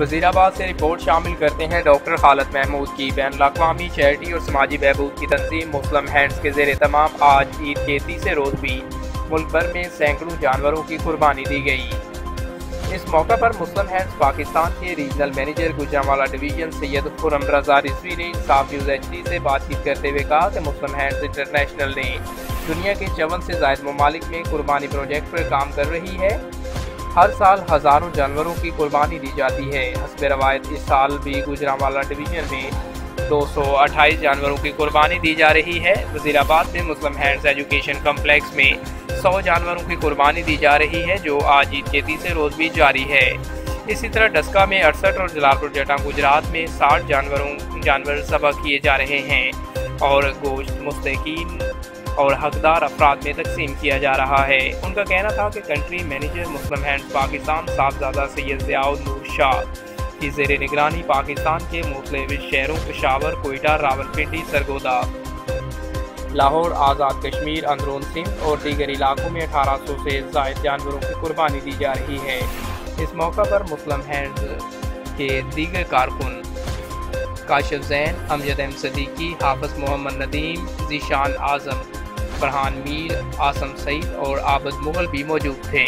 वज़ीराबाद से रिपोर्ट शामिल करते हैं डॉक्टर खालिद महमूद की। बैनुल अक़वामी चैरिटी और समाजी बहबूद की तंजीम मुस्लिम हैंड्स के ज़ेर तमाम आज ईद के तीसरे रोज़ भी मुल्क भर में सैकड़ों जानवरों की कुर्बानी दी गई। इस मौका पर मुस्लिम हैंड्स पाकिस्तान के regional manager Gujranwala division Syed Khurram Raza Rizvi ने इंसाफ न्यूज़ HD से बातचीत करते हुए कहा कि मुस्लिम हैंड्स इंटरनेशनल ने दुनिया के 54 से ज़ायद ममालिक में कुर्बानी प्रोजेक्ट पर काम कर रही है। हर साल हज़ारों जानवरों की कुर्बानी दी जाती है। हस्ब रवायत इस साल भी गुजरांवाला डिवीजन में 228 जानवरों की कुर्बानी दी जा रही है। वज़ीराबाद में मुस्लिम हैंड्स एजुकेशन कम्प्लेक्स में 100 जानवरों की कुर्बानी दी जा रही है, जो आज ईद के तीसरे रोज़ भी जारी है। इसी तरह डस्का में 68 और जलालपुर जटा गुजरात में 60 जानवर ज़बह किए जा रहे हैं और गोश्त मुस्तकीन और हकदार अफराद में तकसीम किया जा रहा है। उनका कहना था कि कंट्री मैनेजर मुस्लिम हैंड्स पाकिस्तान साहबजादा सैयद ज़ियाउल नूर शाह की ज़ेर निगरानी पाकिस्तान के मुख्तलिफ शहरों पेशावर, कोयटा, रावलपिंडी, सरगोदा, लाहौर, आज़ाद कश्मीर, अंदरून सिंध और दीगर इलाकों में 1800 से ज़ायद जानवरों की कुर्बानी दी जा रही है। इस मौका पर मुस्लिम हैंड्स के दीगर कारकुन काशिफ ज़ैन, अमजद एम सदीकी, हाफ़िज़ मोहम्मद नदीम, ज़ीशान आज़म, फरहान मीर, आसम सईद और आबद मुगल भी मौजूद थे।